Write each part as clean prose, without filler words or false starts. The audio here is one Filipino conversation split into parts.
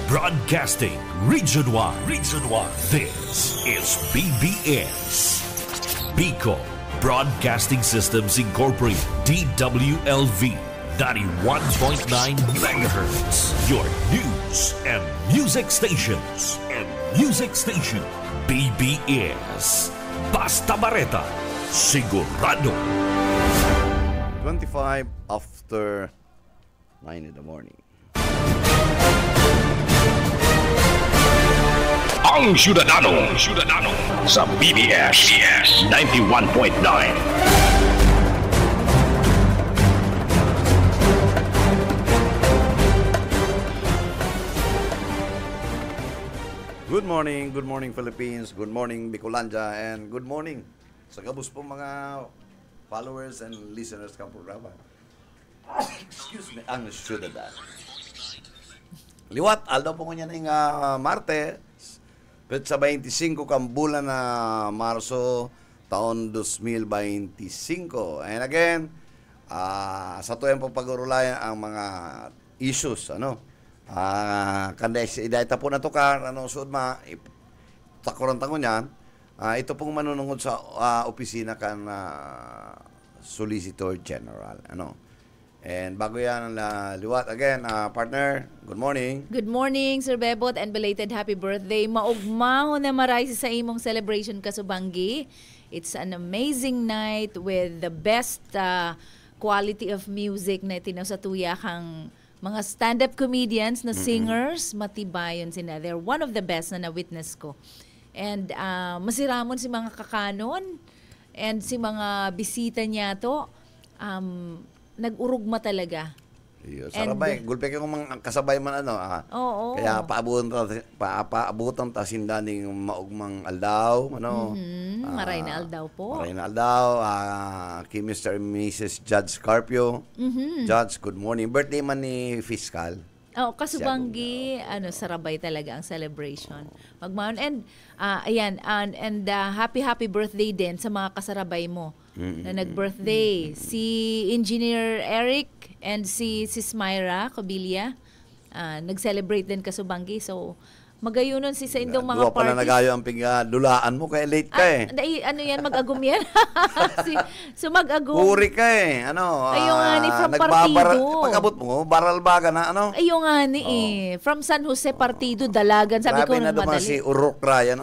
Broadcasting Region 1. Region 1. This is BBS. Bicol Broadcasting Systems Incorporated. DWLV. 91.9 megahertz. Your news and music stations. BBS. Basta Bareta. Sigurado. 25 after 9 in the morning. Ang Syudadano sa BBS 91.9. Good morning Philippines, good morning Bicolanja, and good morning sa kabus po mga followers and listeners ng programa. Excuse me, ang Syudadano. Liwat, aldaw po niya ng Martes, sa 25 kang bulan na Marso, taon 2025. And again, sa tuyan po pag-urulayan ang mga issues, kanda idayta po na to ka, suod takuran tango niyan, ito pong manunungod sa opisina kan Solicitor General, And bago yan, liwat again, partner, good morning. Good morning, Sir Bebot, and belated happy birthday. Maugmaho na maray sa imong celebration kasubanggi. It's an amazing night with the best quality of music na tinasatuya kang mga stand-up comedians na singers, matibayon sila. They're one of the best na na-witness ko. And masiramon si mga kakanon and si mga bisita niya to, nag-urugma talaga. Iyo, sarabay. Gulpe ko mga kasabay man Oo. Kaya paabutan ta sindaning maugmang aldaw, Maray na aldaw po. Maray na aldaw, kay Mr. and Mrs. Judge Carpio. Judge, good morning. Birthday man ni Fiscal. Kasubanggi, sarabay talaga ang celebration. Magmahon. And, happy birthday din sa mga kasarabay mo na nag-birthday. Si Engineer Eric and si Smyra Cobilia, nag-celebrate din kasubanggi. So, magayunon si sa indong mga parties. Duwa pala nagayo ang dulaan mo, kaya late ka mag-agum yan. So, mag-agum. Puri ka Ayun nga ni, from partido. Pag-abot mo, baral baga na, Ayun nga ni, from San Jose partido, dalagan. Sabi ko nang madali. Si Urok Ryan,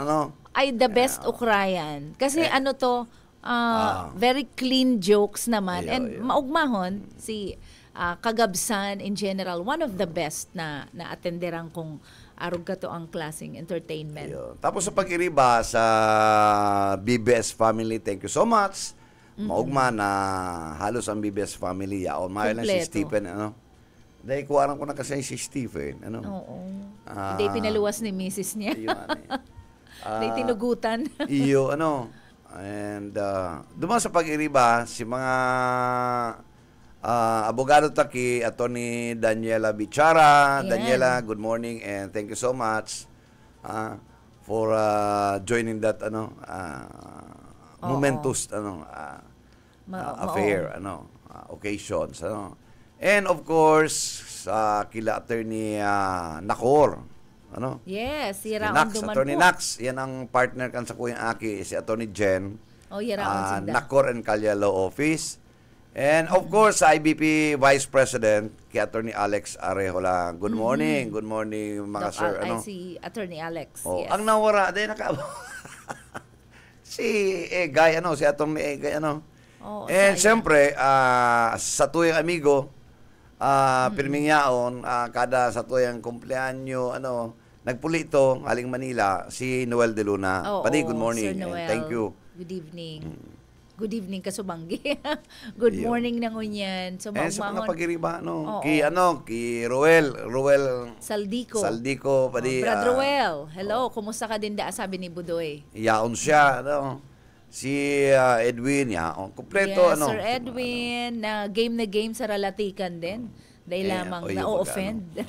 Ay, the best Ukrayan. Kasi very clean jokes naman. And maugmahon, si Kagabsan in general, one of the best na atenderang kong arog ka to ang klaseng entertainment. Tapos sa pag-iriba sa BBS family, thank you so much. Maugma na halos ang BBS family yaon. Mahal lang si Stephen, Dahil kuwarang ko na kasi si Stephen, Oo. Dahil pinaluwas ni Mrs. niya. Dahil tinugutan. And duman sa pag-iriba, si mga abogado taki, Attorney Daniela Bichara. Yan. Daniela, good morning and thank you so much for joining that momentous affair, occasions, And of course, sa kila Attorney Nakor, Yes, si Yaraon Nax, duman Attorney po. Nax, yan ang partner kan sa Kuyang Aki, si Attorney Jen. Yaraon sinda. Nakor and Calya Law Office. And of course, sa IBP Vice President, kay Attorney Alex Arejola. Good morning. Good morning, mga Doc, sir. si Attorney Alex. Yes. Ang nawara, dahil si Egay, si Attorney Egay, And siyempre, sa tuyang amigo, pirmingyaon, kada sa tuyang kumpleanyo, nagpuli ito, Haling Manila, si Noel De Luna. Padi, good morning. Sir Noel. And thank you. Good evening. Good evening, kasubanggi. Good morning na ngunyan. So, sa mga pag-iriba, Oo. Ki Ruel Saldico, padi. Brad Ruel, hello, kumusta ka din da, sabi ni Budoy. Yaon siya, si Edwin, kumpleto, Yes, Sir Edwin, na game sa Ralatikan din. Dahil lamang na-offend.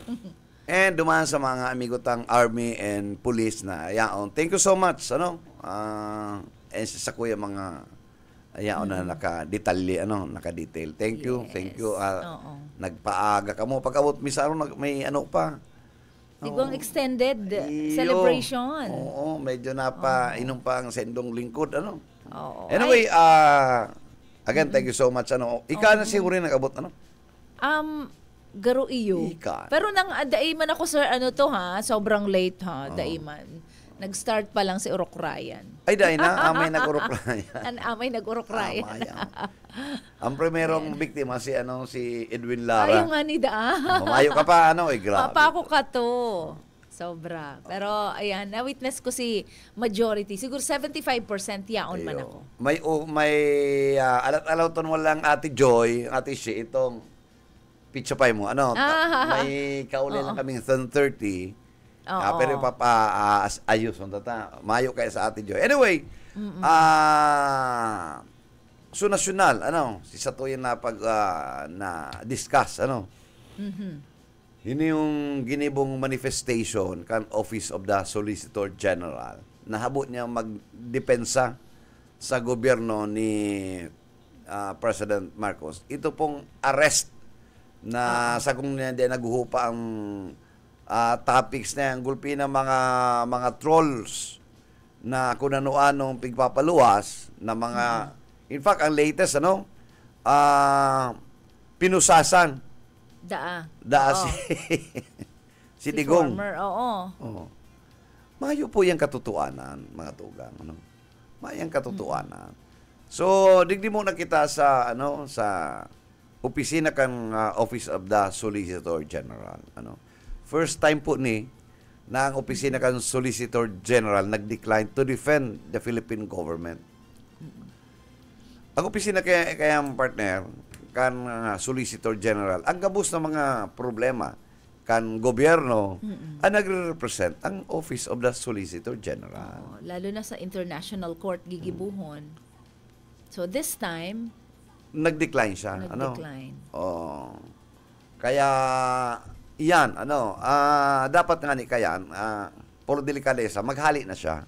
And dumaan sa mga amigotang Army and Police na yaon. Thank you so much, and sa kuya mga na naka-detalye, naka-detail. Thank you. Yes. Thank you. Nagpaaga ka mo. Pag-abot, may Digwang extended Iyo. celebration. Oo, medyo inom pa ang sendong lingkod, ano. Oo. Anyway, again, thank you so much, ano. Ika na siguro rin nag-abot, ano. Garo iyo. Ika. Pero nang daiman ako, sir, ano to ha, sobrang late ha, daiman. Nag-start pa lang si Urok Ryan. Ay, dahil na, amay nag-urok na yan. Amay nag-Urok Ryan. Ang primerong biktima si Edwin Lara. Ayaw nga ni Mayo ka pa, ano, grabe. Papa ko ka to. Sobra. Pero, ayan, na-witness ko si majority. Siguro 75% yaon man ako. May alat-alaw ton walang Ate Joy, Ate Shi, itong pizza pie mo. Ano, may kauli lang kaming 10:30. Pero ayos, mayo kayo sa Ate Joy. Anyway, so nasyonal, ano, si Satoyan na discuss, ano. Yun yung ginibong manifestation kan Office of the Solicitor General. Nahabot niya magdepensa sa gobyerno ni President Marcos. Ito pong arrest na sa kung hindi naguhupa ang topics na yan, gulpi ng mga trolls na kung ano-anong pigpapaluwas na mga, in fact, ang latest, ano, pinusasan. Si Digong. Former, Oo. Mayo po yung katotohanan, mga tugang, ano. Mayang katotohanan. So, digdi mo na kita sa opisina kang Office of the Solicitor General, ano. First time po na ang opisina kan Solicitor General nag-decline to defend the Philippine government. Ang opisina kayang partner kan Solicitor General, ang gabos ng mga problema kan gobyerno ang nagre-represent ang Office of the Solicitor General. Lalo na sa International Court gigibuhon. So this time nag-decline siya, nag-decline. Kaya yan, dapat nga ni kayan, puro delikadesa, maghali na siya.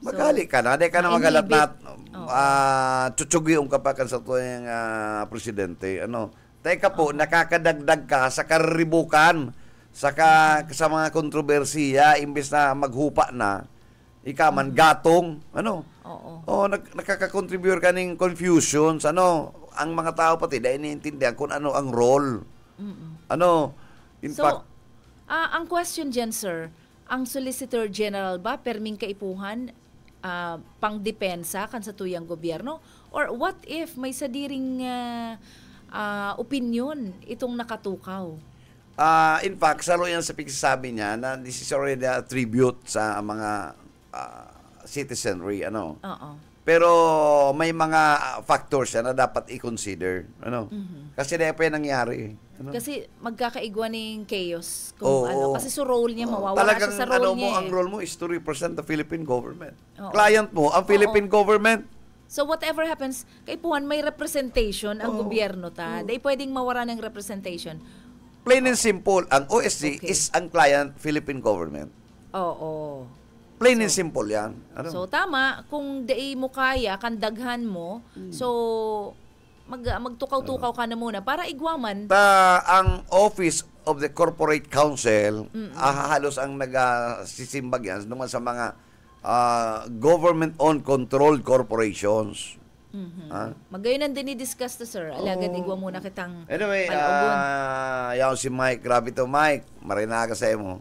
Maghali ka na, di ka na magalat na, tsutsugiyong ka pa kan sa tuwing presidente. Teka po, nakakadagdag ka sa karribukan, sa mga kontrobersiya, imbes na maghupa na, ikaman gatong, nakaka-contribute ka ng confusions, ang mga tao pati, dahil iniintindihan kung ano ang role. In fact, ang question dyan, sir, ang Solicitor General ba perming kaipuhan pangdepensa kan sa tuyang gobyerno? Or what if may sadiring opinion itong nakatukaw? In fact, salo yan sa pagsasabi niya na this is already a tribute sa mga citizenry, Pero may mga factors na dapat i-consider, Kasi dahil pa yan nangyari. Kasi magkakaigwa ng chaos kasi sa role niya mawawala talagang siya sa role niya. Ang role mo is to represent the Philippine government. Client mo, ang Philippine government. So whatever happens, kaipuhan may representation ang gobyerno ta. Dahil pwedeng mawala ng representation. Plain and simple, ang OSC is ang client Philippine government. Plain and simple yan. So tama, kung dai mo kaya, kandaghan mo, so magtukaw-tukaw ka na muna para igwaman. Ang Office of the Corporate Council, halos ang nagsisimbag yan naman sa mga government-owned controlled corporations. Magayon ang dinidiscuss to, sir. Alagad igwa muna kitang anyway, yaw si Mike. Grabe to, Mike. Marinaga sa mo.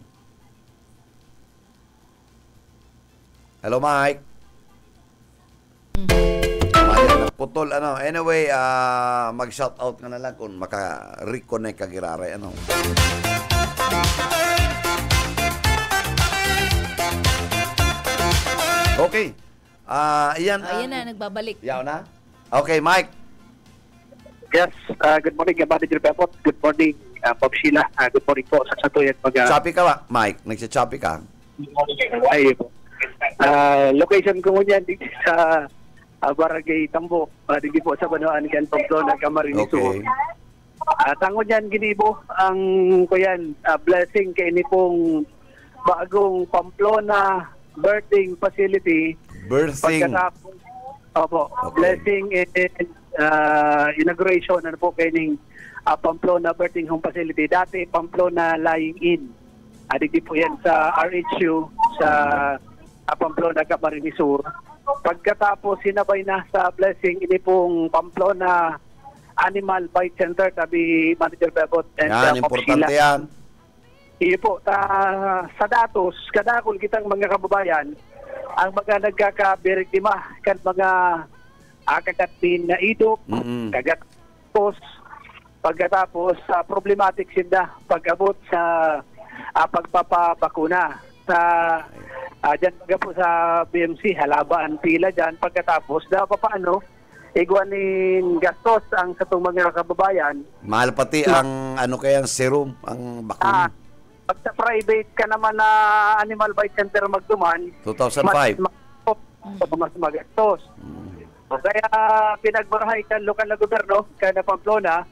Hello, Mike. Putol, Anyway, mag-shout out ka na lang kung maka-reconnect ka girare, Okay. Iyan. Ayan na, nagbabalik. Yaw na? Okay, Mike. Yes, good morning, Manager Pepot. Good morning, Bob Sheila. Good morning po sa Satuyan. Choppy ka ba, Mike? Nagsa-choppy ka? Ay po. Location ko muna dito sa Barangay Tambo. Dito po sa Banuan, Pamplona, Camarines Sur. Tangod yan, ginibo ang blessing kay ni pong bagong Pamplona birthing facility. Pagkatapos, blessing and inauguration po kay ning Pamplona Birthing Home Facility. Dati Pamplona Lying In. Adigdi po yan sa RHU sa Pamplona, Camarines Sur. Pagkatapos sinabay na sa Blessing, ini pong Pamplona Animal Bite Center, tabi Manager Bebot and Yan, importante yan. Iyo po, sa datos, kadakol kitang mga kababayan, ang mga nagkakabiriktima, kan mga kagatin na idop, kagatos, pagkatapos problematic sila pag-abot sa pagpapabakuna. Dyan mga po sa BMC, halabaan pila dyan, pagkatapos, paano, iguanin gastos ang sa itong mga kababayan. Mahal pati ang kayang serum, ang bakuna. Pag sa private ka naman na Animal Bite Center magduman, 2005. mas magastos. O kaya pinagbarahay kan lokal na gobyerno, kana Pamplona,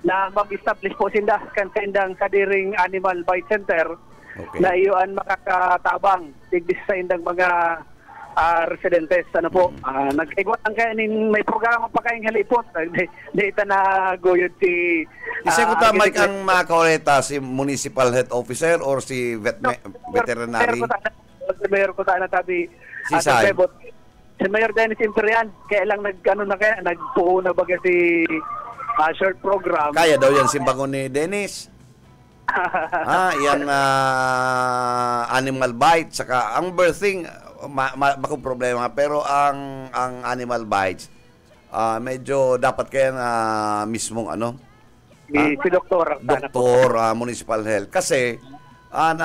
na mag-establish po sila kan sindang kadiring Animal Bite Center na iyon makakatabang digdis sa indang mga residentes. Ano po, nag-igwat ang kainin, may programa pa kayong halipot. Dito na guyod si... Isa ko Mike, ang makakoleta, si Municipal Health Officer or si Veterinary? Si Mayor ko sana tabi. Si Sai? Si Mayor Dennis Imperial. Kaya lang nagpuho na baga si short program. Kaya daw yan simbangon ni Dennis. Yan animal bite. Saka ang birthing, bakong problema. Pero ang animal bites, medyo dapat kaya mismong si Doktor. Municipal Health. Kasi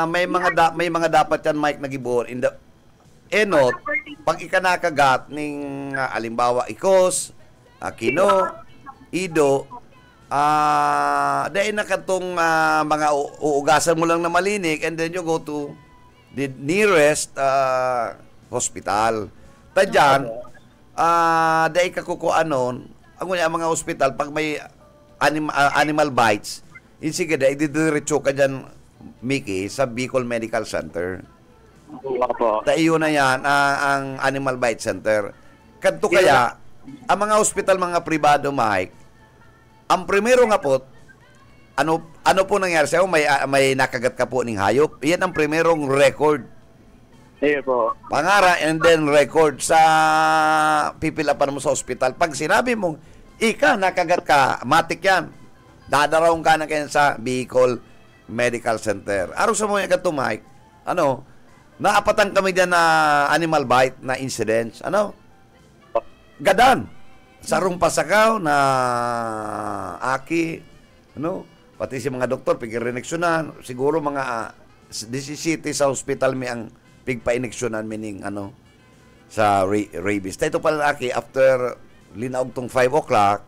may mga dapat yan, Mike, nagibuon. Enot, pag ikanakagat ning alimbawa ikos, kino, ido, dahil na katong mga uugasan mo lang na malinik and then you go to the nearest hospital. Tadyan, dahil kakukuanon, ang mga hospital, pag may animal bites, sige dahil didiretso ka dyan, Mickey, sa Bicol Medical Center. Tayo na yan, ang Animal Bite Center. Kanto kaya, ang mga hospital, mga pribado, Mike, ang primero nga po, ano po nangyari sa'yo? May nakagat ka po ng hayop? Yan ang primerong record. Iyo po. Pangara, and then record sa pipilapan mo sa hospital. Pag sinabi mong, nakagat ka, matik yan. Dadaraong ka na kayo sa Bicol Medical Center. Araw sa mga ganito, Mike, naapatan kami dyan na animal bite na incidents. Gadan. Sarong pasakaw na aki, pati si mga doktor, pigirineksyonan. Siguro mga 17 sa hospital may ang pigpa-ineksyonan meaning sa rabies. Ito pala aki, after linaog tong 5 o'clock,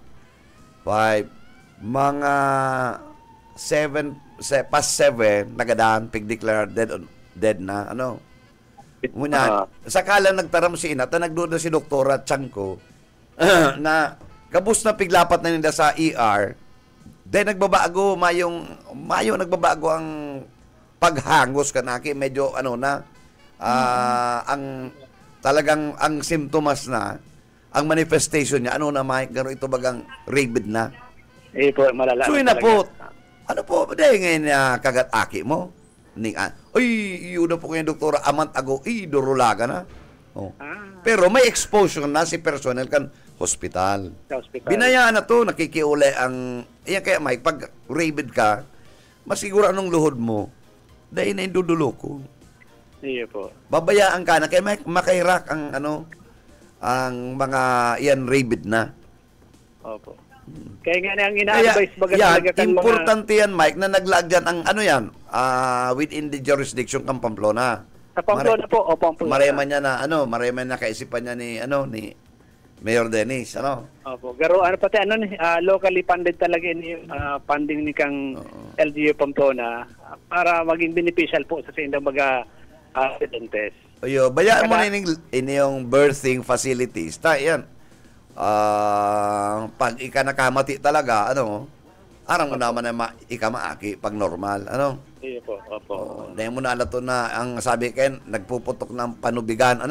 mga 7 nagadaan, pig-declare dead na, Muna, sakala nagtaram si ina, nagduda si Doktora Chanko, na kabus na piglapat na nila sa ER, then nagbabago, mayo nagbabago ang paghangos kanaki, medyo ang talagang ang simptomas na, ang manifestation niya, Mike, gano'n ito bagang rabid na. Po, malala. So, po, dahil ngayon kagat-aki mo? Yun na po kayo, Doktora, amant ago, durulaga na. Pero may exposure na si personnel kan hospital. Binayaan na to, nakikiuli ang... Yan kaya, Mike, pag rabid ka, masiguro anong luhod mo, dahil na indudulo ko. Iya po. Babayaan ka na, kaya makairak ang ang mga iyan rabid na. Opo. Kaya nga ang ina-advise baga importante yan, Mike, na naglaag dyan ang within the jurisdiction kang Pamplona. Sa Pamplona po, o Pamplona. Mareman niya na, mareman na kaisipan niya ni Mayor Dennis, Opo. Pero pati locally funded talaga yung funding ni kang LGU Pamplona para maging beneficial po sa sindang mga residentes. Bayaan mo na yung birthing facilities. Yan. Pag nakamati talaga, arang mo naman na ikamaaki pag normal, Iya po, opo. Dahil mo na alato na, ang sabi kayo, nagpuputok ng panubigan,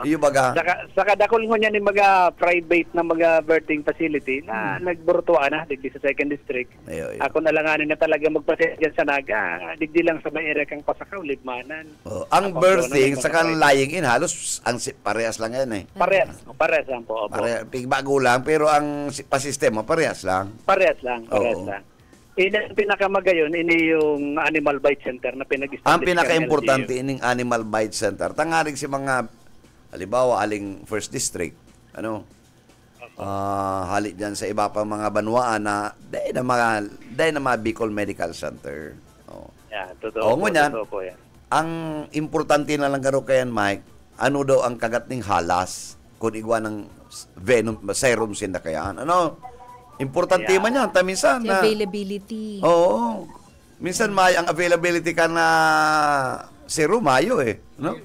Iyo baga. Saka dakol mo niya ni mga private na mga birthing facility na nagburtuan na digdi sa 2nd District. Iyo. Ako nalanganin na talaga magpasensya sa naga. Digdi lang sa may area kang Pasakaw, Libmanan. Ang birthing saka ang lying in halos ang parehas lang yan eh. Parehas lang po. Opo. Bago lang pero ang pasistema parehas lang. Parehas lang. Ang pinakamagayon ini yung Animal Bite Center na pinag-establish. Ang pinaka-importante ining Animal Bite Center. Tangaring si mga halimbawa aling 1st District, halik dyan sa iba pang mga banwaan na dahil na mga Bicol Medical Center. Yeah, totoo po yan. Ang importante na lang garo kayan, Mike, ano daw ang kagat ng halas kung igwa ng venom, serum sinda kayaan. Importante man yan. Minsan The availability. Oo. Minsan ang availability ka na serum, mayo no?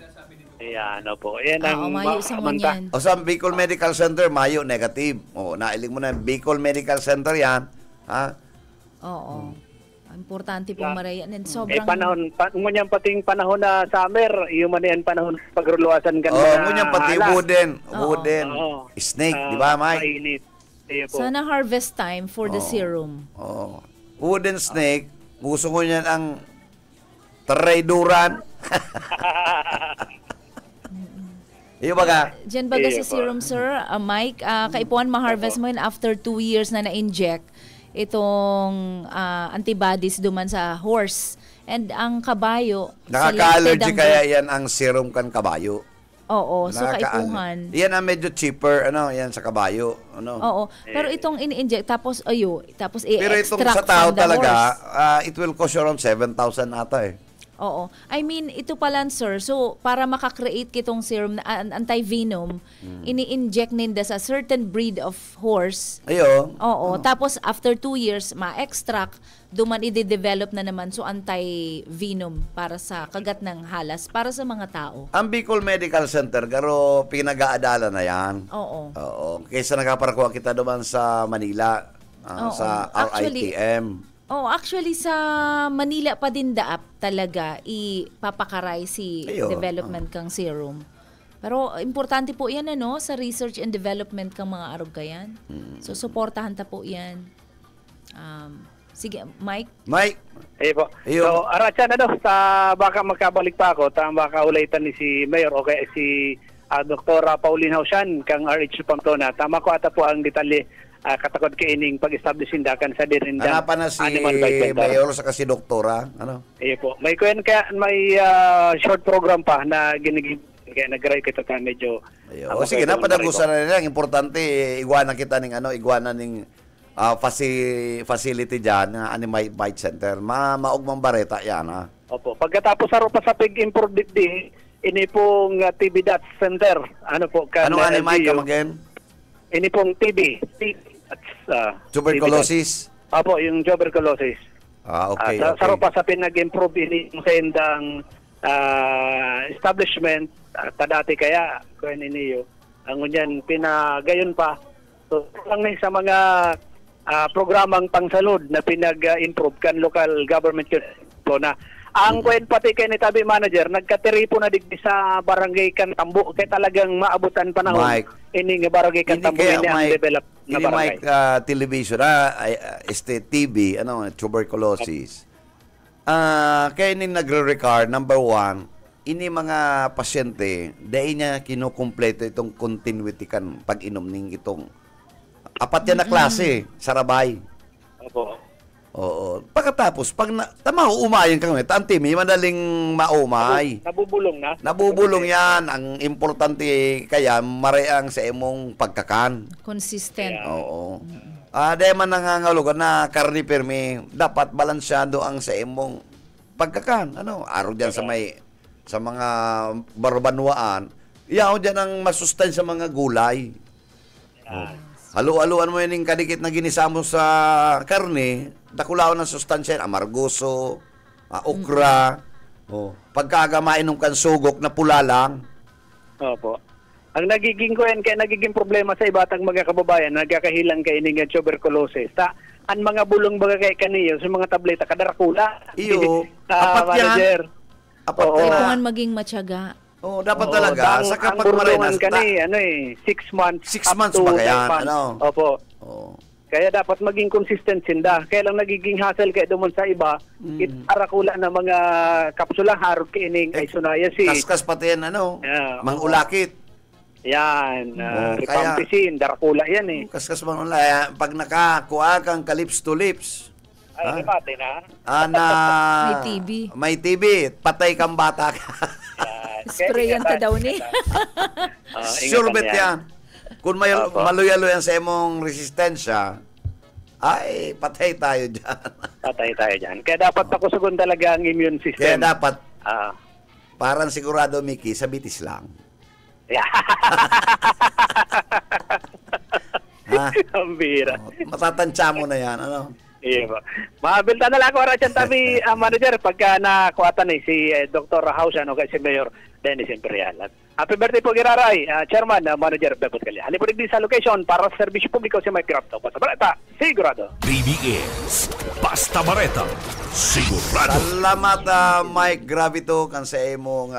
Yan, po. Yan ang mayo sa yan. O sa Bicol Medical Center, mayo, negative. Nailing mo na, Bicol Medical Center yan. Ha? Oo. Importante pong marayan. And sobrang... ngunyan pating panahon na summer, yung manian panahon pagruluasan ka na ngunyan pati wooden, snake, di ba, Mike? Mainit. Sana harvest time for the serum. Wooden snake, gusto ko niyan ang traiduran. Iyo baga? Diyan baga sa serum, sir, Mike, kaipuan ma-harvest mo yun after 2 years na na-inject itong antibodies duman sa horse. And ang kabayo, nakaka-allergy kaya yan ang serum kan kabayo. Oo, so kaipuhan. Yan ang medyo cheaper, yan sa kabayo. Oo, pero itong in-inject, tapos i-extract pero itong sa tao talaga, it will cost around 7,000 ata eh. Oo. I mean, ito pala, sir. So, para makakreate kitong serum na anti-venom, ini-inject ninda sa certain breed of horse. Ayo. Oo. Tapos, after 2 years, ma-extract, duman i-develop na naman so anti-venom para sa kagat ng halas, para sa mga tao. Ang Bicol Medical Center, garo pinag-aadala na yan. Oo. Kaysa nakaparkuha kita naman sa Manila, sa RITM. Actually sa Manila pa din daap talaga ipapakaray si development kang serum. Pero importante po 'yan sa research and development kang mga arog kayan. So suportahan ta po 'yan. Sige, Mike. Po. So aratsa sa baka magkabalik pa ako, baka ulitan ni si Mayor o kaya si Dr. Pauline Hausian kang RH Pamplona. Tama ko ata po ang detalye katakod kaining pag-establish hindakan sa dirindan. Hanapan na si Mayor sa kasi doktora. Po. May short program pa na kaya nag-drive kita medyo. Sige, napadagusan na nila. Importante, iguana kita ning facility dyan, Animal Bite Center. Maugmang bareta yan, ha? Opo. Pagkatapos pa sa pig-improve ini pong TB DAT Center. Anong animal ka again? Ini pong TB. Tuberculosis? Opo, yung tuberculosis. Okay. Sa sa pinag-improve ini sa indang establishment, dati kaya, kung iniyo, ang unyan, pinagayon pa. So, lang sa mga programang pangsalud na pinag-improve kan local government na ang kwen pati kay ni Tabi Manager, nagkatiripo na digdi sa barangay kan Tambo, kaya talagang maabutan panahon. Mike, ini nga barangay kan Tambo ini ang develop na barangay. Mike, television, TB, tuberculosis. Kaya ni nagre-record, number 1, ini mga pasyente, dahil niya kinukumpleto itong continuity kan pag-inom ning itong apat yan na klase, sarabay. Opo. Oo. Pagkatapos, umayon ka ngayon, tanti, may madaling maumay. Nabubulong na? Nabubulong yan. Ang importante kaya, mareang sa imong pagkakan. Consistent. Oo. Dahil man nangangalugan na karni permi, dapat balansyado ang sa imong pagkakan. Araw dyan sa mga barbanwaan, iyaw dyan ang masustansya sa mga gulay. Halu-haluan mo yun yung kadikit na ginisa mo sa karne, dakulaw ng sustansya, amargoso, okra, pagkagamain ng kansugok na pula lang. Opo. Ang nagiging problema sa ibatang mga kababayan, nagkakahilang kay ining tuberculosis. Ang mga bulong baga kay kaniyo sa mga tableta kadarakula. Iyo, apat yan. Kailangan maging matyaga. Oh, dapat talaga. Sa ang kapag burlungan marinas, 6 months. 6 up months to ba kaya? 10 months. Ano? Opo. Oh. Kaya dapat maging consistent sinda. Kaya lang nagiging hassle kaya duman sa iba, arakula na mga kapsula, harog kiining ay sunaya si. Kaskas pati yan, Yeah, mangulakit. Yan, kaya- rifampicin, darakula yan eh. Kaskas mangulakit. Pag nakakuha kang lips to lips, Ay, mati na. May TB. May TB, patay kang bata ka. Sprayan ka daw ni. Sure bet yan. Kung may Opo. maluyalo yan sa imong resistensya, ay, patay tayo dyan. Patay tayo dyan. Kaya dapat pakusugon talaga ang immune Kaya system. dapat, Ah. parang sigurado, Mickey, sa bitis lang. Yeah. Ha? Ang bira. Matatansya mo na yan, Iya po. Mabilta na lang ako Rachan Tabi manager pagka nakuatan ni si Dr. House ano kay si Mayor Dennis Imperial. Happy birthday po Giraray, Chairman, Manager Bebot Galia. Halipod din sa location para sa serbisyo publiko si Mike Grafto. Basta balita, sigurado. BBS Basta Bareta, sigurado. Salamat, Mike Gravito, kan sa imong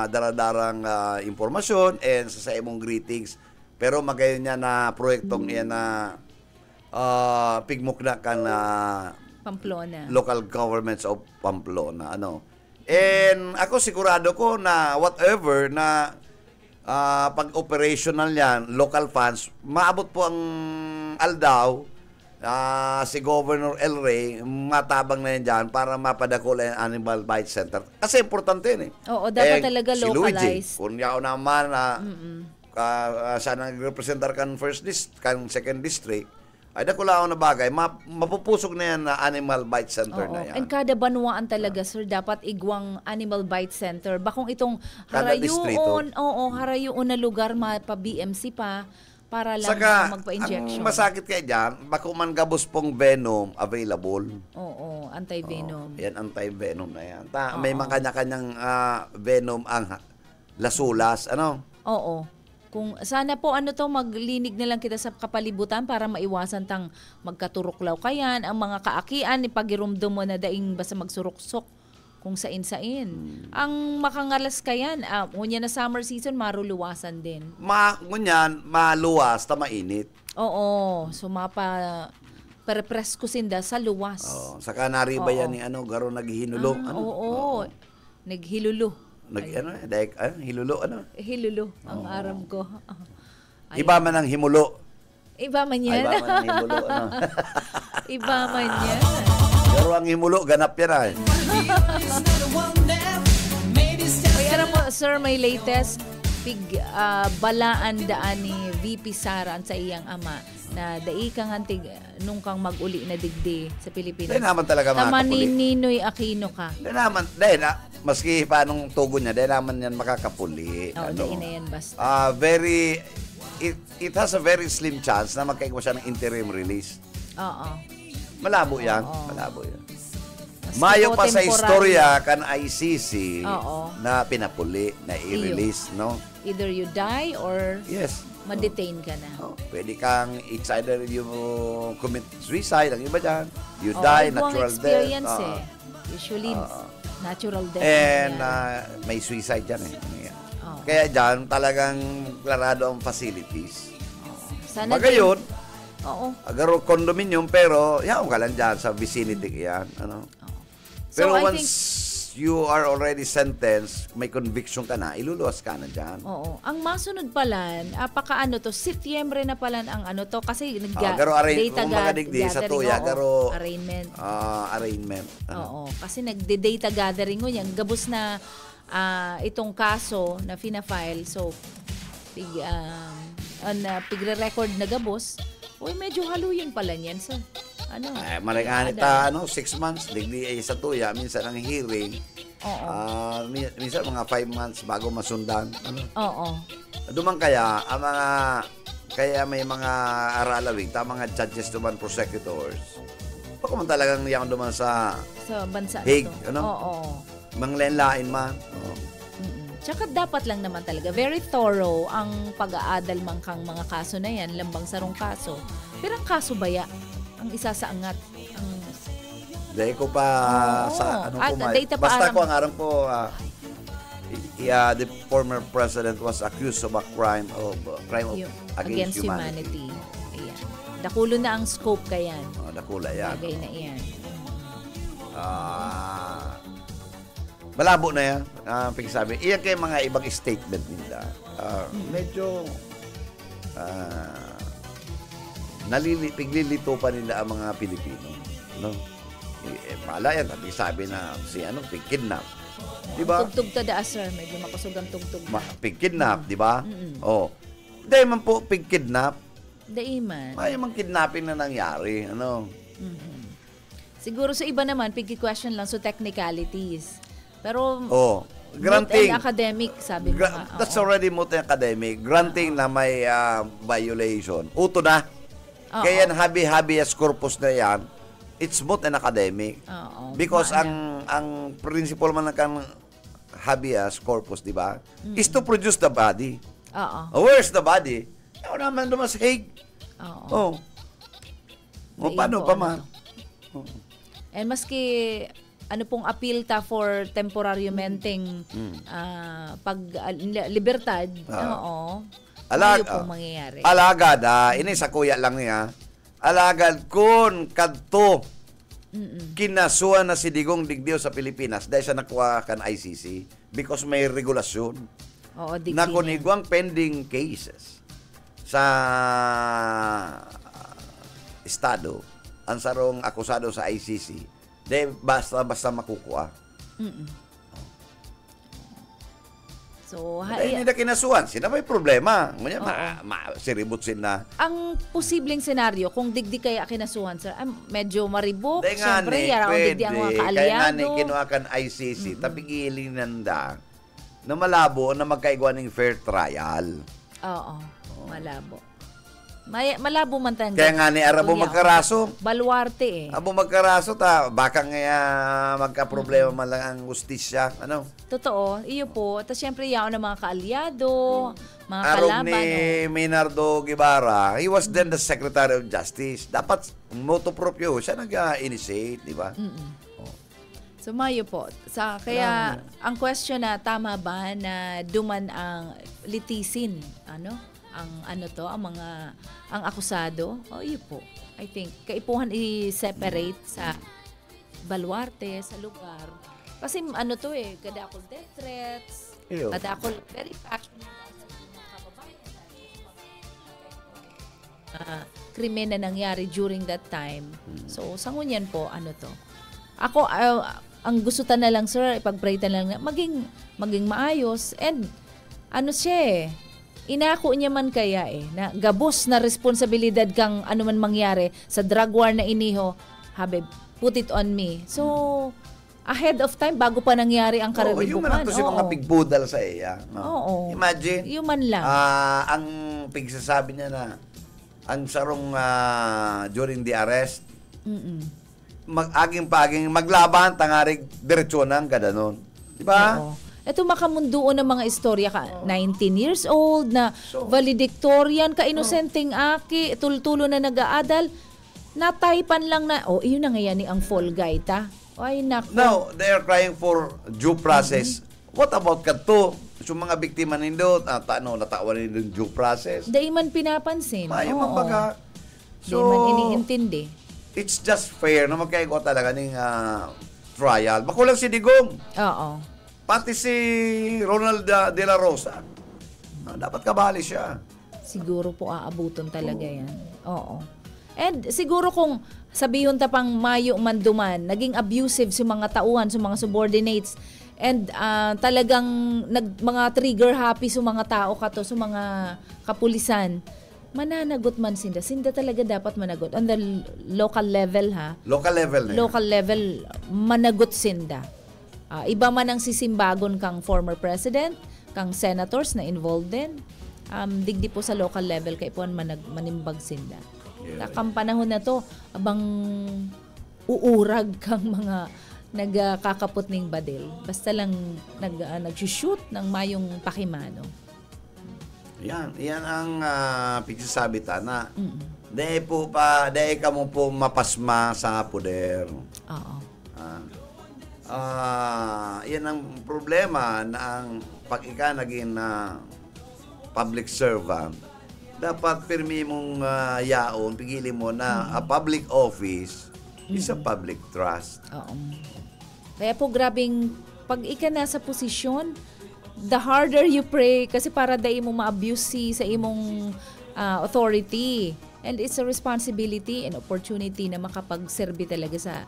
daradarang impormasyon and sa imong greetings. Pero magayon niya na proyektong iyan na pigmukna kan Pamplona. local governments of Pamplona. And ako sigurado ko na whatever na pag operational yan, local funds, maabot po ang aldaw si Governor El Rey, matabang na yan dyan para mapadako yung Animal Bite Center. Kasi importante yun eh. Oo, dapat talaga Si Luigi, localize. kung yaw naman siya nag-representar kan second district, ay nakulao na bagay, mapupusok na yan na Animal Bite Center Oo. na yan. And kada banwaan talaga, sir, dapat igwang Animal Bite Center. Bakong itong Kada harayuon, distrito. harayuon na lugar, pa-BMC pa, para lang Saka, magpa-injection. ang masakit kaya dyan, bakuman gabos pong venom available. Oo, anti-venom. Yan, anti-venom na yan. May mga kanya-kanyang venom ang lasulas. Oo. Kung sana po maglinig na lang kita sa kapalibutan para maiwasan tang magkaturuklaw kayan, ang mga kaakian ipagirumdum mo na daing basta magsuruksok kung sain-sain. Ang makangalas kayan, unya na summer season maruluwasan din. Ngunyan, maluwas, ta mainit. Oo, prepresko sinda sa luwas. Saka nariba Oo. yan ni garo naghihinulo. Oo. Naghilulu. Hilulo, Hilulo ang aram ko. Ay, Iba man ang himulo. Iba man Ay, yan. iba man ang himulo. Iba man yan. Pero ang himulo, ganap yan ay. May aram mo, sir, may latest balaan daan ni VP Sara sa iyang ama na dai kang antig nung kang mag-uli na digdi sa Pilipinas. Dahil naman talaga makakapuli. Maninoy Aquino ka. Dahil maski paanong tugon niya, dahil naman yan makakapuli. Dahil na yan basta. It has a very slim chance na magkaigwa siya ng interim release. Oo. Malabo yan. Oo. Malabo yan. Maski Mayo po pa sa temporary. istorya kan ICC Oo. na pinapuli, na i-release, no? Either you die or Yes. ma-detain ka na. Pwede kang, it's either you commit suicide, ang iba dyan. You Oo, die, ibang natural experience death. Usually, natural death. And nangyayari. may suicide dyan eh. Oo. Kaya dyan, talagang klarado ang facilities. Sana Magayon, Oo. agaro condominium, pero yaw ka lang dyan sa vicinity yan. So, Pero I once you are already sentenced, may conviction ka na, iluluwas ka na dyan. Oo. Ang masunod palan, Setyembre na palan ang kasi garo magadigdi sa tuya, garo arraignment. Arraignment. Oo. Kasi nagde-data gathering mo yan. Gabos na itong kaso na fina-file. So, pigre-record na gabos. Uy, medyo haluyin pala niyan. So, Malinganit ta 6 months, digdi sa tuya, minsan ang hearing. Oo. Minsan mga 5 months bago masundan. Oo. Dumang kaya may mga aralawing, mga judges duman, prosecutors. Baka man talagang yan duman sa bansa Hague, na to. Oo. manglenlain man. Tsaka dapat lang naman talaga, very thorough ang pag-aadal man kang mga kaso na yan, lambang sarong kaso. Pero ang kaso baya, ang isa sa angat, Dahil ko pa Oo. sa At data pa basta aram. ko ang aram ko the former president was accused of a crime of against humanity. Ayan. Dakulo na ang scope kayan. Dakula yan. Bagay na iyan. Malabo na yan. Pagsasabi, iyan kayo mga ibang statement nila. Medyo piglilito pa nila ang mga Pilipino. No? Malayan, sabi na pig-kidnap. Diba? Tugtog ta da, sir. Medyo makusugang tugtog na. Pig-kidnap, di ba? Dahil man po pig-kidnap. Daiman. May mga kidnapping na nangyari. Siguro sa iba naman, pig-question lang so technicalities. Pero granting academic, sabi mo nga. That's already moot and academic. Granting na may violation. Uto na. Kaya yan, habeas corpus na yan, it's moot and academic. Because ang principle man ng habeas corpus, di ba, is to produce the body. Where's the body? Ayaw naman naman sa Hague. Paano pa man? And maski pong appeal ta for temporary menteng libertad, ano pong mangyayari? Alagad, ini sa kuya lang niya. Alagad kun kadto kinasuhan na si Digong Digdio sa Pilipinas dahil sa nakuha kan ICC because may regulasyon. Na kunigwang pending cases sa estado ang sarong akusado sa ICC de basta makukuha. So, hindi na kinasuhan. Sina may problema. Siribot sina. Ang posibleng senaryo, kung digdi kaya kinasuhan, sir, medyo maribok. Siyempre, yara kung digdi ang mga kaalyado. Kaya nga ni kinuha kan ICC, tapigilin nanda na malabo na magkaigwa ng fair trial. Malabo. Malabo man tayo. Kaya nga ni Arabo magkaraso. Baluarte Abo magkaraso baka nga magka-problema man lang ang justisya. Totoo. Iyo po. Tapos syempre yaon ng mga kaalyado, mga Arog kalaban. ni Minardo Guevara, he was then the Secretary of Justice. Dapat motu proprio siya nag-initiate, di ba? So mayo po. Kaya ang question na tama ba na duman ang litisin, ang akusado? Iyo po. I think kaipuhan i-separate sa baluarte, sa lugar. Kasi kadakol death threats, kadakol very passionate mga kababayan. Krimen na nangyari during that time. So, sangunyan po, Ako, ang gusto ta na lang, sir, ipag-pray ta lang na maging maayos. And, inako niya man kaya na gabos na responsibilidad kang man mangyari sa drug war na iniho, put it on me. So, ahead of time, bago pa nangyari ang kararibukan. Yung man ito si mga pigbudal sa iya. Imagine. Yung man lang. Ang pigsasabi niya na, ang sarong during the arrest, aging maglaban, tangarig, diretsyo ng gadanon. Diba? Ito makamunduon ng mga istorya ka. 19 years old na valedictorian, ka-inosenteng aki, tultulo na nag-aadal, nataypan lang na, iyon na ngayon ni ang fall guy ta. Ay, naku. Now, they are crying for due process. What about kadto? So, mga biktima nindot, natawan nindot due process. Dahil man pinapansin. Mayo man baga. So, dahil man iniintindi. It's just fair na magkaigo talaga ng trial. Bakulang si Digong. Pati si Ronald De La Rosa. Dapat kabali siya. Siguro po aabuton talaga yan. And siguro kung sabihin ta pang mayo manduman, naging abusive sa mga tauhan, sa mga subordinates, and talagang mga trigger happy sa mga tao kato, sa mga kapulisan, mananagot man sinda. Sinda talaga dapat managot. On the local level Local level na. Local level, managot sinda. Iba man ang sisimbagon kang former president, kang senators na involved din. Digdi po sa local level kay po manimbag sinda. Takang panahon na to, abang uurag kang mga nagkakapot ning badil. Basta lang nag-shoot ng mayong pakimano. Yan ang pigsasabi ta na dahil ka mo po mapasma sa poder. yan ang problema na ang pag ika naging public servant, dapat pirmi mong yaon, pigilin mo na a public office is a public trust. Oo. Kaya po grabing pag ika nasa posisyon, the harder you pray kasi para dai mo ma-abuse sa imong authority. And it's a responsibility and opportunity na makapagserbi talaga sa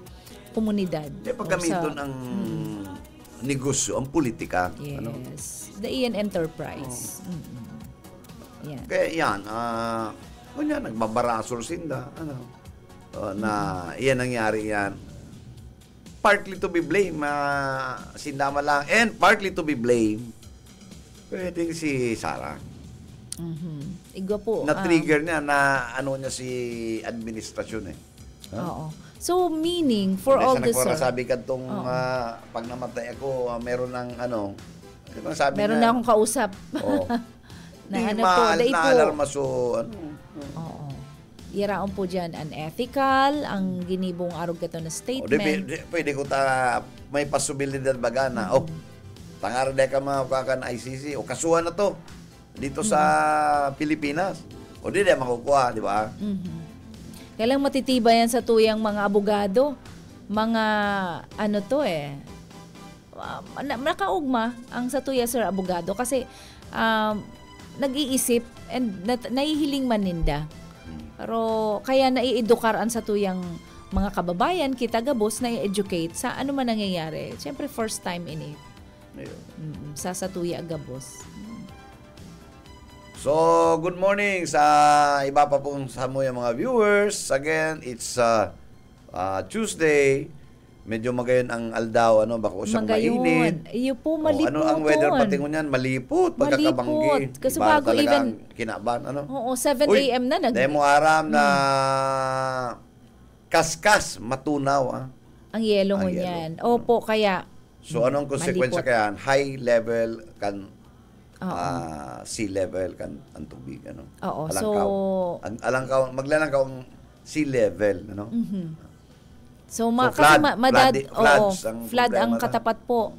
komunidad. Kaya pagkamiton ang negosyo, ang politika. Yes. Ano? The Ian Enterprise. Yan. Kaya yan, nagbabaraso sinda. Na yan nangyari yan. Partly to be blame, sindama lang. And partly to be blame, pwedeng si Sarah. Igwa po. Na-trigger niya na niya si administrasyon eh. Oo. So, meaning, for all this, sir, sabi ka itong pag namatay ako, meron ng sabi meron na akong kausap. Oo. na Di po, dahil po. alarma so, Oo. Iraon po dyan, unethical, ang ginibong arog ito na statement. pwede ko may posibilidad baga na, tangar de ka makakan ICC, o kasuhan na to, dito sa Pilipinas. O di makukuha, di ba? Kailang matitibay yan sa tuyang mga abogado. Mga, nakaugma ang sa tuya, sir, abogado. Kasi, nag-iisip and nahihiling maninda. Pero, kaya naiidukaran sa tuyang mga kababayan, kita gabos, na-educate sa ano man nangyayari. Siyempre, first time in it. Sa tuya gabos. So, good morning sa iba pa pong sa mga viewers. Again, it's Tuesday. Medyo magayon ang aldaw, bako siyang mainit. Iyo po, malipot. Ano ang weather pati mo niyan? Malipot, pagkakabanggi. Kasi bago even, kinaban, Oo, 7 a.m. na. Dahil mo aram na kaskas, matunaw, Ang yelo mo niyan. Opo, kaya, so, anong konsekwensya kaya? High level kan sea level kan ang tubig, Oo, alangkaw, maglalangkaw ang sea level, So, flood ang katapat po.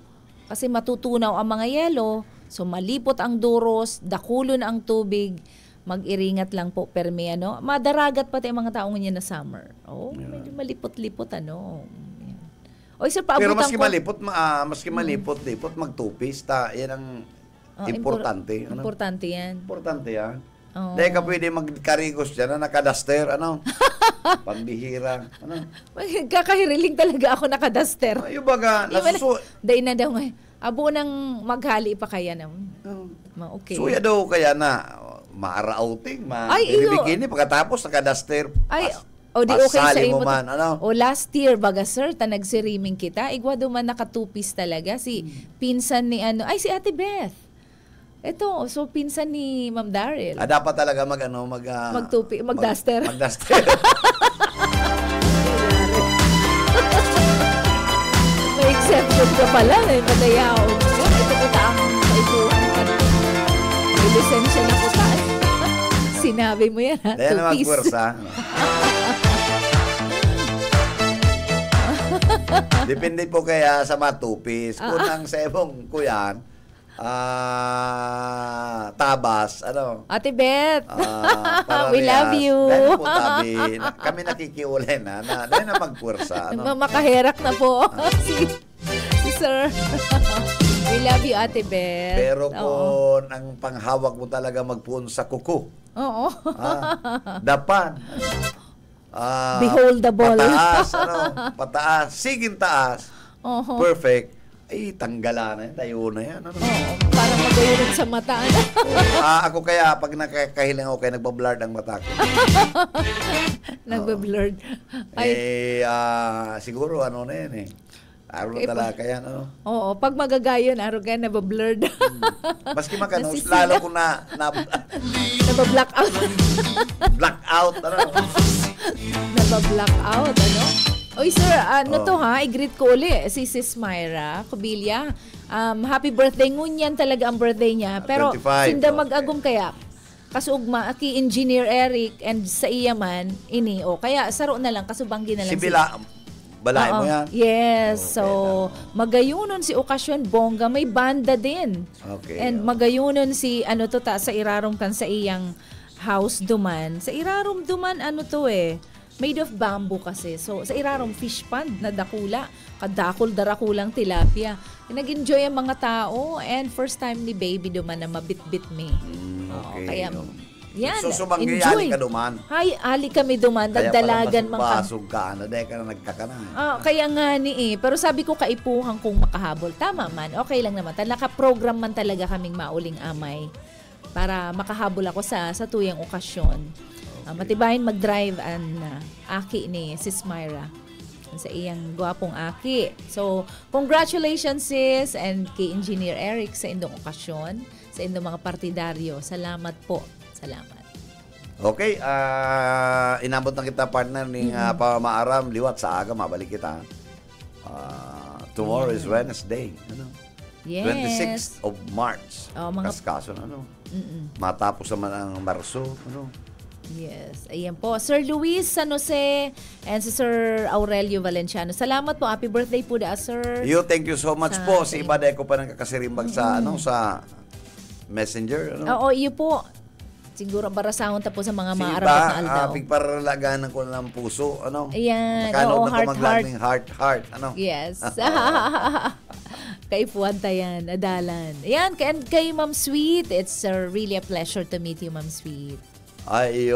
Kasi matutunaw ang mga yelo, so malipot ang duros, dakulon ang tubig, mag-iringat lang po permi, madaragat pati ang mga taong niya na summer. Medyo malipot-lipot, O, sir, pero maski malipot, magtupis, yan ang importante. Importante yan. Importante yan. Dahil ka pwede magkarigos dyan na nakadaster, pambihira, Kakahiriling talaga ako nakadaster. Yung baga, Dahil na daw ngayon. Abo nang maghali pa kaya na. Okay. Suya daw kaya na, maara-outing, ma-bikini, pagkatapos nakadaster, di okay sa imo. Last year, baga sir, nagsiriming kita, igwa duman nakatupis talaga, si pinsan ni si Ate Beth. Ito, so pinsan ni Ma'am Daryl. Dapat talaga magtupi, magduster. Magduster. May exception ka pala, madayaw. Ito ko taang kaibuhan ka. May lisensya na ko taas. Sinabi mo yan, Dahil na magpwersa. Depende po kaya sa matupis. Kung ang sebong kuyan, tabas, Ate Beth, parehas. we love you. Dahil po kami nakikiulay dahil na magpwersa. Makaherak na po si sir. We love you, Ate Beth. Pero kung ang panghawak mo talaga magpuon sa kuko, dapan. Behold the ball. Pataas, siging taas, perfect. Ay, tanggalan na tayo na yan. Para magayunin sa mata. Ako kaya, pag nakakahiling ako, kaya nagbablurred ang mata ko. Nagbablurred. Siguro, na yan Araw talaga yan, Oo, pag magagayon, araw kaya nabablurred. Maski lalo ko nabablock out. Black out, Nabablock out, Oy sir, i-greet ko uli si Sis Myra Cobilia. Happy birthday, ngunyan talaga ang birthday niya. Pero 25, sinda mag-agum kaya, kasugma, aki Engineer Eric and sa iya man, kaya saro na lang, kasubanggi na lang. Si Bila, balay mo Oo. yan? Yes. Okay, So, magayunon si Okasyon Bongga, may banda din. Okay. And magayunon si, sa irarom kan sa iyang house duman. Sa irarom duman, made of bamboo kasi. So, sa irarom fish pond na dakula. Kadakol darakulang tilapia. Nag-enjoy ang mga tao and first time ni baby duman na mabit-bit me. Okay. Kaya, yan, So, Banggi, enjoy. ali ka duman. Hay, ali kami duman. Dagdalagan man kami. Basog ka na, dahil ka na nagkakana. Kaya nga Pero sabi ko kaipuhan kung makahabol. Tama man, okay lang naman. Naka-program man talaga kaming mauling amay para makahabol ako sa tuyang okasyon. Matibahin mag-drive ang aki ni Sis Myra sa iyang gwapong aki. So, congratulations sis and kay Engineer Eric sa indong okasyon, sa indong mga partidaryo. Salamat po. Salamat. Okay, inabot na kita partner ni Pamaaram, liwat sa aga, mabalik kita. Tomorrow is Wednesday. Yes. 26th of March. Kaskaso na matapos naman ang Marso. Yes. Ayan po. Sir Luis San Jose and si Sir Aurelio Valenciano. Salamat po. Happy birthday po sir. Thank you so much po. Si Ibaday ko pa nang kakasirimbag sa sa Messenger. Oo, iyo po. Siguro barasahon ta po sa mga maarapat na aldaw. Pigparalaganan ko ng puso. Ayan. Nakanood Oo, heart. Yes. Kay Puwanta yan, adalan. Ayan, kay Ma'am Sweet. It's really a pleasure to meet you, Ma'am Sweet. Ay,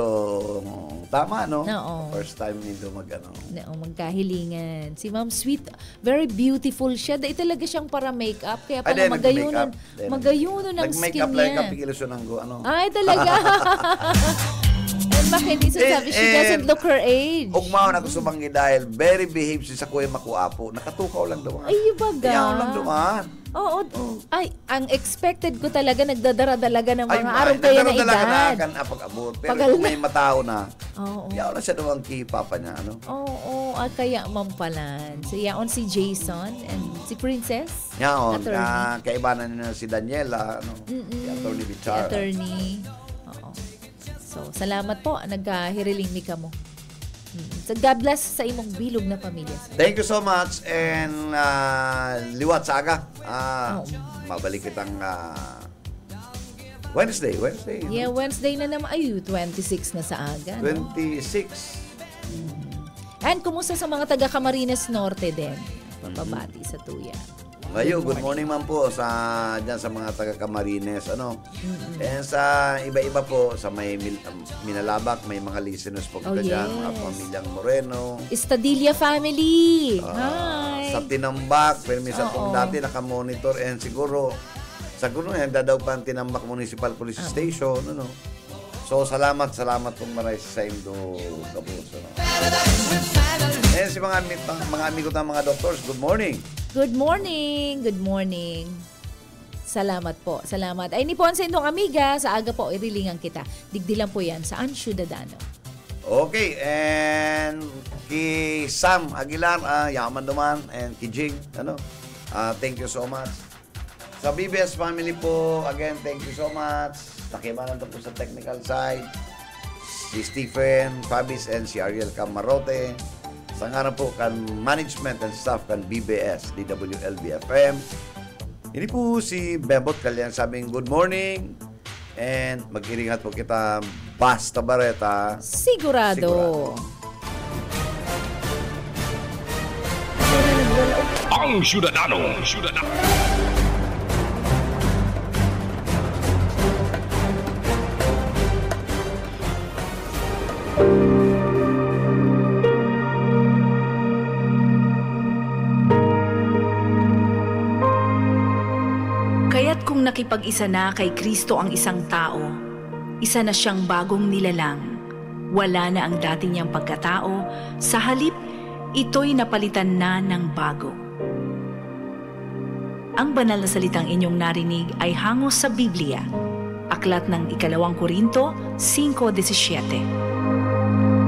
tama, no? Oo. First time nito magkahilingan. Si Ma'am Sweet, very beautiful siya. Dahil talaga siyang para makeup. Kaya pala magayunan ang skin Nag-makeup niya. like ilusyonan ko, Ay, talaga. And makinis sabi, she doesn't look her age. Ugmaon ako sumanggi dahil very behaved siya sa kuya makuapo. Nakatukaw lang dumaan. Ay, baga. Ayaw lang dumaan. Oo. Ay, ang expected ko talaga, nagdadara-dalaga ng mga araw kaya na edad. Kan pag-abot. Pero kung may matao na, yaw na siya dumaan kay papa niya. Oo, kaya mampalan. So, yaon si Jason and si Princess. Yaon, kaibanan niya si Daniela, si Attorney Bichara. Attorney. Oo. So, salamat po. Nagkahiriling mi ka mo. So, God bless sa imong bilog na pamilya. Thank you so much and liwat sa aga. Mabalik kitang Wednesday. Yeah, Wednesday na naman. Ay, 26 na sa aga. 26. And kumusta sa mga taga Camarines Norte din? Papabati sa tuya. Ngayon, good morning man po dyan sa mga taga Camarines. And sa iba-iba po, sa may Minalabak, may mga listeners po kita dyan, mga pamilyang Moreno. Estadilla family! Hi! Sa Tinambak, pero minsan kung dati nakamonitor and siguro yan, dadaw pa ang Tinambak Municipal Police Station. So, salamat pong maray sa Indo Kapuso. And si mga amigo ng mga doctors, good morning. Good morning. Salamat po. Salamat. Ay, ni po sa indong amiga, sa aga po, irilingan kita. Digdilan po yan sa Ciudadano. Okay, and kay Sam Aguilar, yaman naman, and kay Jing, thank you so much. Sa BBS family po, again, thank you so much. Nakimanan po sa technical side. Si Stephen Fabis and si Ariel Camarote. Sa ngaran po kan management and staff kan BBS, DWLB-FM. Ini po si Bebot Kalyan sabing good morning and mag-iringat po kita Basta Bareta. Sigurado. Ang Ciudadano. Kaya't kung nakipag-isa na kay Kristo ang isang tao, isa na siyang bagong nilalang. Wala na ang dati niyang pagkatao, sa halip, ito'y napalitan na ng bago. Ang banal na salitang inyong narinig ay hangos sa Biblia. Aklat ng 2 Korinto 5:17.